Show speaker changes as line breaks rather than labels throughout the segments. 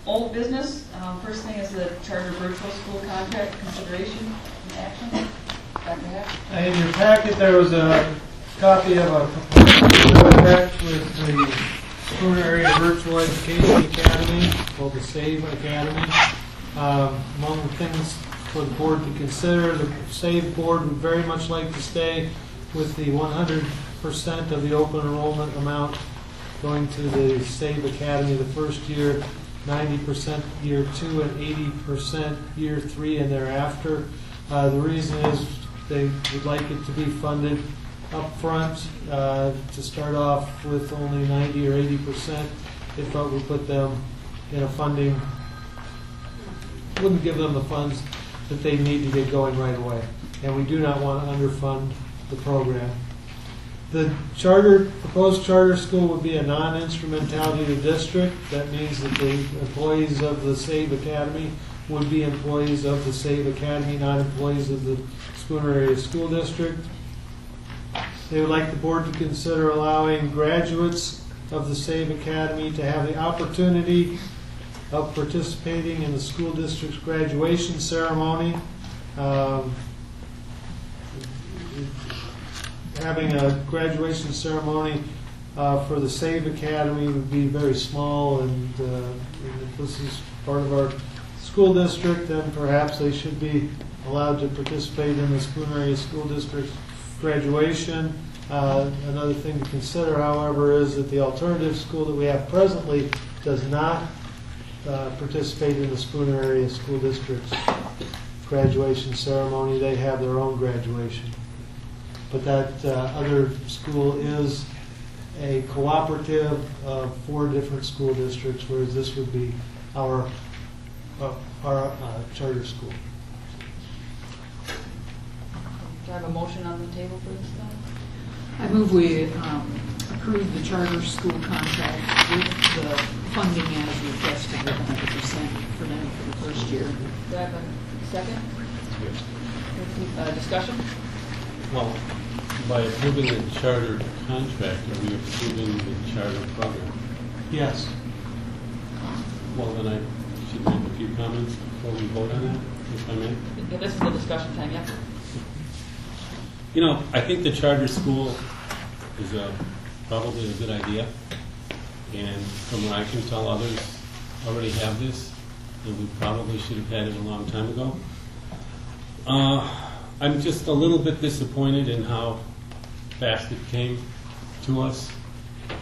Old business. First thing is the charter virtual school contract consideration and action. Dr. Hack?
In your packet, there was a copy of a contract with the Schooner Area Virtual Education Academy, called the SAVE Academy. Among the things for the board to consider, the SAVE board would very much like to stay with the 100% of the open enrollment amount going to the SAVE Academy the first year, 90% year 2, and 80% year 3 and thereafter. The reason is they would like it to be funded up front to start off with only 90 or 80%. They thought we put them in a funding, wouldn't give them the funds that they need to get going right away. And we do not want to underfund the program. The proposed charter school would be a non-instrumentality of the district. That means that the employees of the SAVE Academy would be employees of the SAVE Academy, not employees of the Schooner Area School District. They would like the board to consider allowing graduates of the SAVE Academy to have the opportunity of participating in the school district's graduation ceremony. Having a graduation ceremony for the SAVE Academy would be very small, and if this is part of our school district, then perhaps they should be allowed to participate in the Schooner Area School District's graduation. Another thing to consider, however, is that the alternative school that we have presently does not participate in the Schooner Area School District's graduation ceremony. They have their own graduation. But that other school is a cooperative of 4 different school districts, whereas this would be our charter school.
Do I have a motion on the table for this then?
I move we approve the charter school contract with the funding as requested with 100% for them for the first year.
Do I have a second? Discussion?
Well, by approving the charter contract, are we approving the charter program?
Yes.
Well, then I should make a few comments before we vote on that, if I may.
Yeah, this is the discussion time, yeah.
You know, I think the charter school is probably a good idea. And from what I can tell, others already have this, and we probably should have had it a long time ago. I'm just a little bit disappointed in how fast it came to us.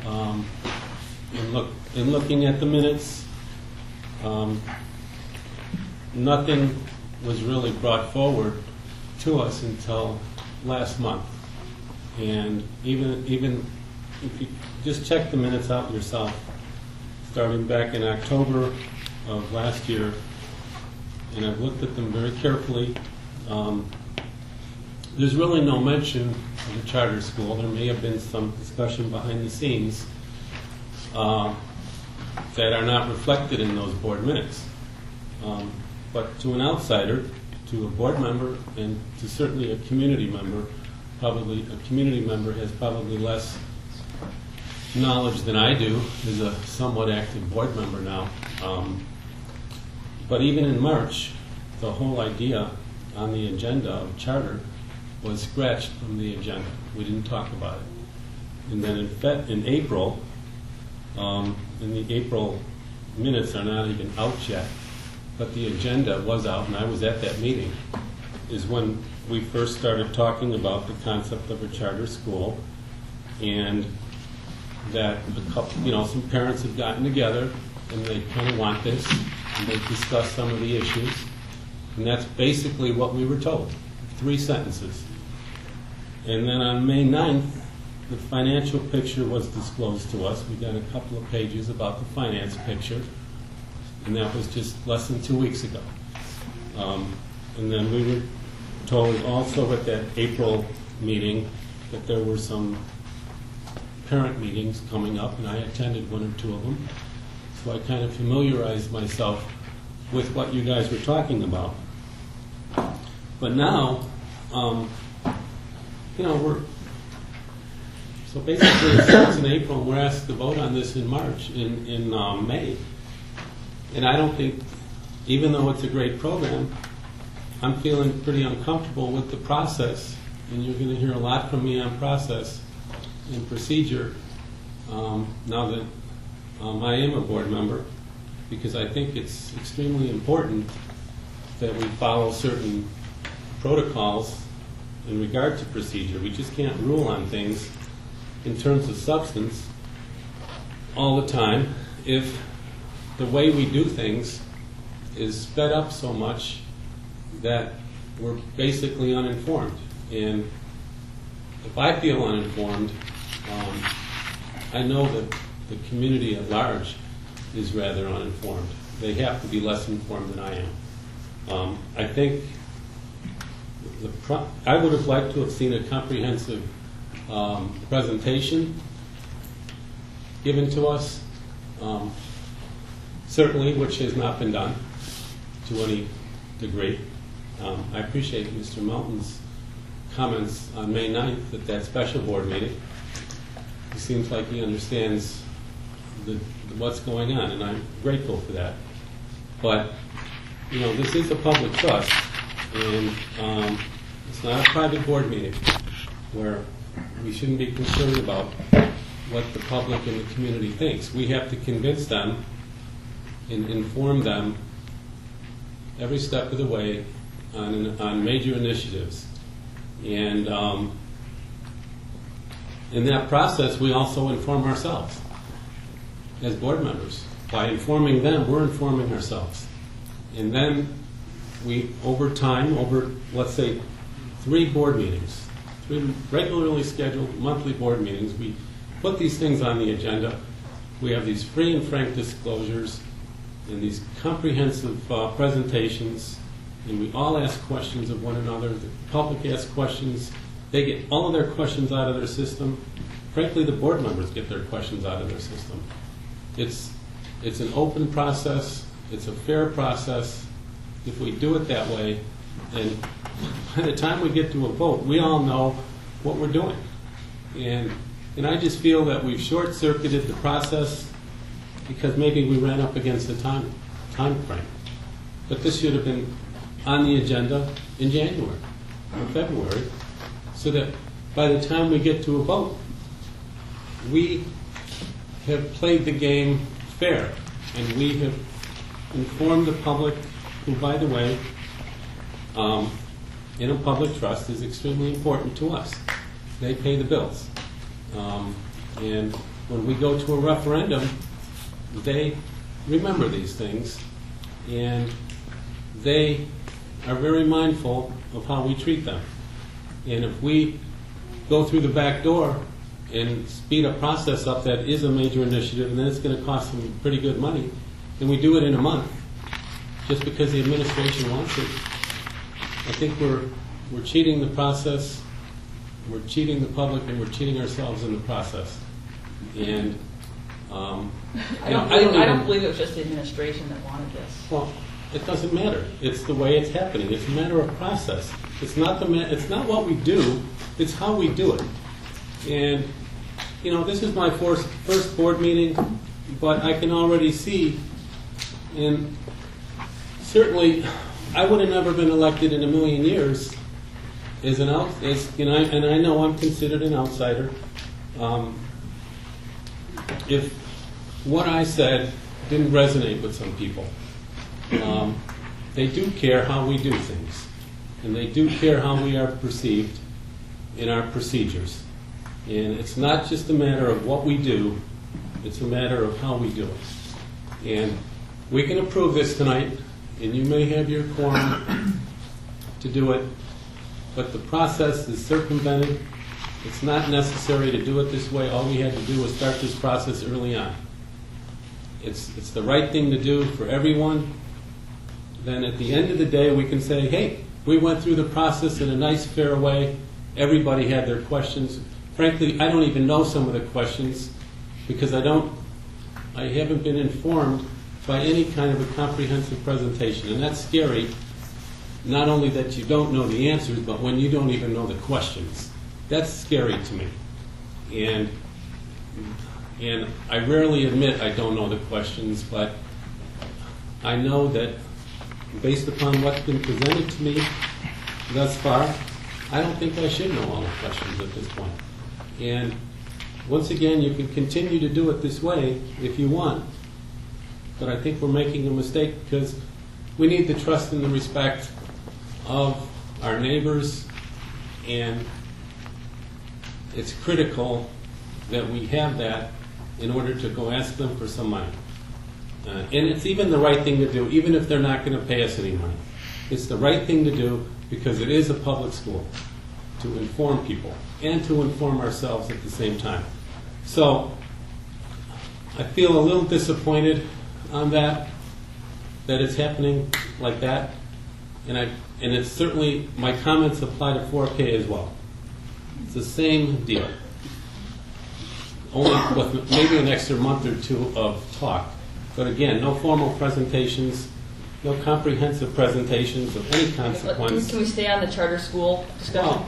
In looking at the minutes, nothing was really brought forward to us until last month. And even if you just check the minutes out yourself, starting back in October of last year, and I've looked at them very carefully, there's really no mention of the charter school. There may have been some discussion behind the scenes that are not reflected in those board minutes. But to an outsider, to a board member, and to certainly a community member, probably a community member has probably less knowledge than I do as a somewhat active board member now. But even in March, the whole idea on the agenda of charter was scratched from the agenda. We didn't talk about it. And then in April, and the April minutes are not even out yet, but the agenda was out, and I was at that meeting, is when we first started talking about the concept of a charter school, and that some parents have gotten together and they kind of want this, and they discussed some of the issues, and that's basically what we were told. 3 sentences. And then on May 9th, the financial picture was disclosed to us. We got a couple of pages about the finance picture, and that was just less than 2 weeks ago. And then we were told also at that April meeting that there were some parent meetings coming up, and I attended 1 or 2 of them. So I kind of familiarized myself with what you guys were talking about. But now, so basically it starts in April, and we're asked to vote on this in March, in May. And I don't think, even though it's a great program, I'm feeling pretty uncomfortable with the process, and you're going to hear a lot from me on process and procedure now that I am a board member, because I think it's extremely important that we follow certain protocols in regard to procedure. We just can't rule on things in terms of substance all the time if the way we do things is sped up so much that we're basically uninformed. And if I feel uninformed, I know that the community at large is rather uninformed. They have to be less informed than I am. I think I would have liked to have seen a comprehensive presentation given to us, certainly, which has not been done to any degree. I appreciate Mr. Melton's comments on May 9th at that special board meeting. He seems like he understands what's going on, and I'm grateful for that. But, you know, this is a public trust, and it's not a private board meeting where we shouldn't be concerned about what the public and the community thinks. We have to convince them and inform them every step of the way on major initiatives. And in that process, we also inform ourselves as board members. By informing them, we're informing ourselves. And then we, over time, over, let's say, 3 board meetings, 3 regularly scheduled monthly board meetings, we put these things on the agenda. We have these free and frank disclosures and these comprehensive presentations, and we all ask questions of one another. The public asks questions. They get all of their questions out of their system. Frankly, the board members get their questions out of their system. It's an open process. It's a fair process. If we do it that way, and by the time we get to a vote, we all know what we're doing. And I just feel that we've short-circuited the process because maybe we ran up against the time frame. But this should have been on the agenda in January or February, so that by the time we get to a vote, we have played the game fair, and we have informed the public, who, by the way, in a public trust is extremely important to us. They pay the bills. And when we go to a referendum, they remember these things, and they are very mindful of how we treat them. And if we go through the back door and speed a process up that is a major initiative, and then it's going to cost them pretty good money, then we do it in a month, just because the administration wants it. I think we're cheating the process, we're cheating the public, and we're cheating ourselves in the process. And
I don't believe it was just the administration that wanted this.
well, it doesn't matter. It's the way it's happening. It's a matter of process. It's not it's not what we do. It's how we do it. And you know, this is my first board meeting, but I can already see, and certainly, I would have never been elected in a million years as and I know I'm considered an outsider. If what I said didn't resonate with some people, they do care how we do things, and they do care how we are perceived in our procedures. And it's not just a matter of what we do, it's a matter of how we do it. And we can approve this tonight, and you may have your quorum to do it, but the process is circumvented. It's not necessary to do it this way. All we had to do was start this process early on. It's the right thing to do for everyone. Then at the end of the day, we can say, hey, we went through the process in a nice, fair way. Everybody had their questions. Frankly, I don't even know some of the questions because I haven't been informed by any kind of a comprehensive presentation. And that's scary, not only that you don't know the answers, but when you don't even know the questions. That's scary to me. And I rarely admit I don't know the questions, but I know that based upon what's been presented to me thus far, I don't think I should know all the questions at this point. And once again, you can continue to do it this way if you want, but I think we're making a mistake because we need the trust and the respect of our neighbors, and it's critical that we have that in order to go ask them for some money. And it's even the right thing to do, even if they're not going to pay us any money. It's the right thing to do because it is a public school, to inform people and to inform ourselves at the same time. So I feel a little disappointed on that it's happening like that. And it's certainly, my comments apply to 4K as well. It's the same deal. Only with maybe an extra month or two of talk. But again, no formal presentations, no comprehensive presentations of any consequence.
Can we stay on the charter school discussion?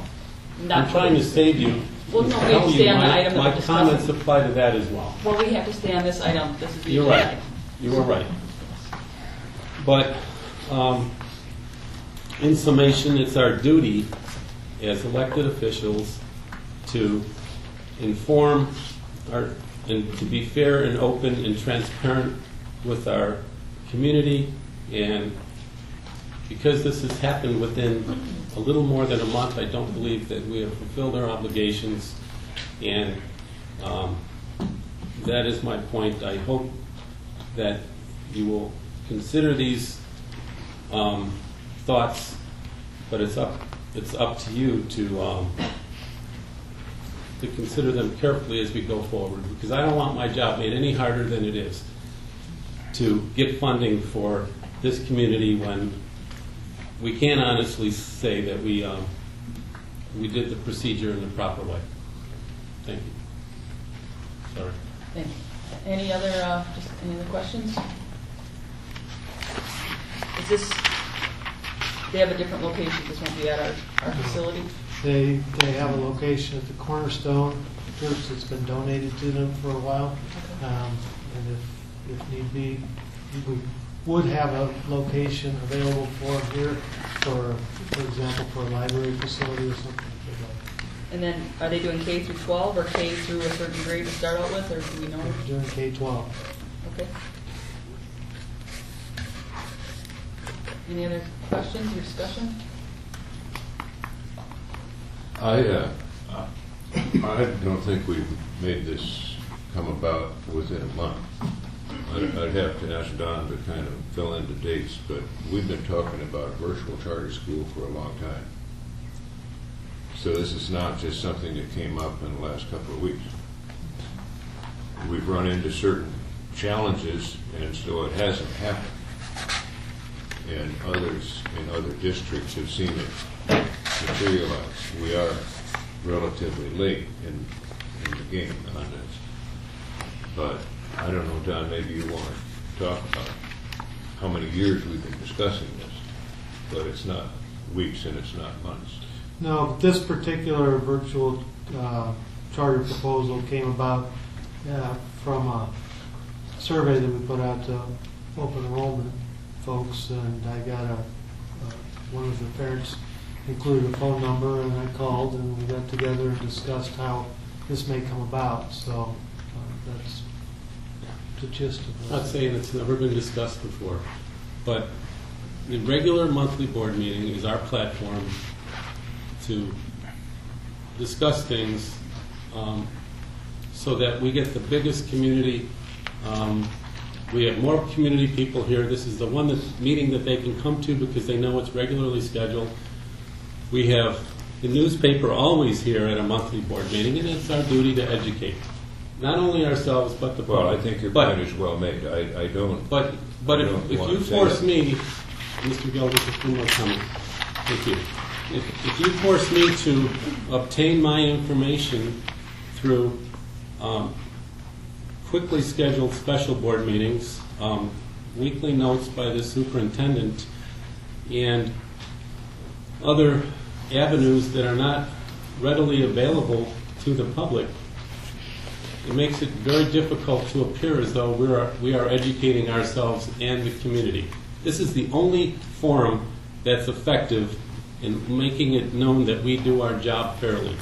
Well, I'm trying to save you.
Well, no, we have to stay on the item that
My
we're discussing.
comments apply to that as well.
Well, we have to stay on this item. This is the
You're
agenda
right.
item.
You were right. But in summation, it's our duty as elected officials to inform and to be fair and open and transparent with our community. And because this has happened within a little more than a month, I don't believe that we have fulfilled our obligations. And that is my point. I hope that you will consider these thoughts, but it's up to you to consider them carefully as we go forward, because I don't want my job made any harder than it is to get funding for this community when we can't honestly say that we did the procedure in the proper way. Thank you. Sorry.
Thank you. Any other questions? Is this, they have a different location, this won't be at our facility?
They have a location at the Cornerstone Church that's been donated to them for a while. And if need be, we would have a location available for them here, for example, for a library facility or something like that.
And then, are they doing K through 12 or K through a certain grade to start out with, or do we know?
They're doing K-12.
Okay. Any other questions or discussion?
I don't think we've made this come about within a month. I'd have to ask Don to kind of fill in the dates, but we've been talking about a virtual charter school for a long time. So this is not just something that came up in the last couple of weeks. We've run into certain challenges, and so it hasn't happened. And others in other districts have seen it materialize. We are relatively late in the game on this. But I don't know, Don, maybe you want to talk about how many years we've been discussing this, but it's not weeks and it's not months.
No, this particular virtual charter proposal came about from a survey that we put out to open enrollment folks, and I got one of the parents included a phone number, and I called, and we got together and discussed how this may come about. So that's the gist of it.
I'm not saying it's never been discussed before, but the regular monthly board meeting is our platform to discuss things so that we get the biggest community. We have more community people here. This is the one meeting that they can come to because they know it's regularly scheduled. We have the newspaper always here at a monthly board meeting, and it's our duty to educate, not only ourselves but the public.
Well, I think your point is well made. I don't.
But if you force me, Mr. Gill, just a few more comments. Thank you. If you force me to obtain my information through quickly scheduled special board meetings, weekly notes by the superintendent, and other avenues that are not readily available to the public, it makes it very difficult to appear as though we are educating ourselves and the community. This is the only forum that's effective in making it known that we do our job fairly.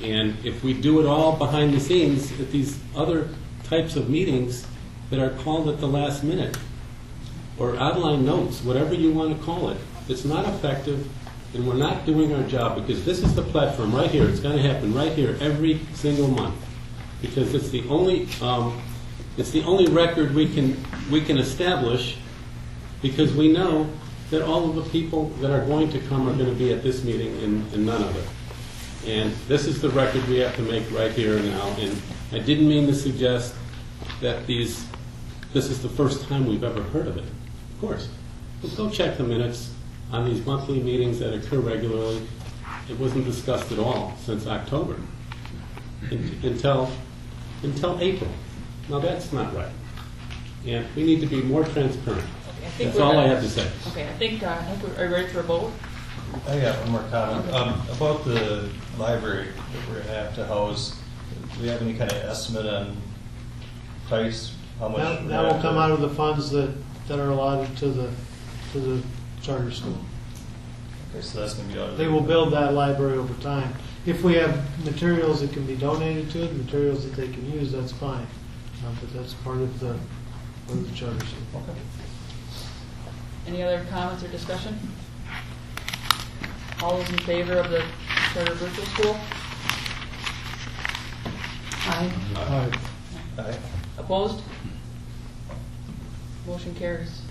And if we do it all behind the scenes at these other types of meetings that are called at the last minute, or outline notes, whatever you want to call it, it's not effective, and we're not doing our job, because this is the platform right here. It's going to happen right here every single month, because it's the only record we can establish, because we know that all of the people that are going to come are going to be at this meeting and none other. And this is the record we have to make right here and now. And I didn't mean to suggest that this is the first time we've ever heard of it. Of course. But go check the minutes on these monthly meetings that occur regularly. It wasn't discussed at all since October until April. Now that's not right. And we need to be more transparent. That's all I have to say.
Okay, I think are you ready for a vote?
I got one more comment. About the library that we're going to have to house, do we have any kind of estimate on price? How much?
That will come out of the funds that are allotted to the charter school.
Okay, so that's going to be out of.
They will build that library over time. If we have materials that can be donated to it, materials that they can use, that's fine. But that's part of the charter school.
Okay.
Any other comments or discussion? All those in favor of the charter virtual school?
Aye.
Aye.
Opposed? Motion carries.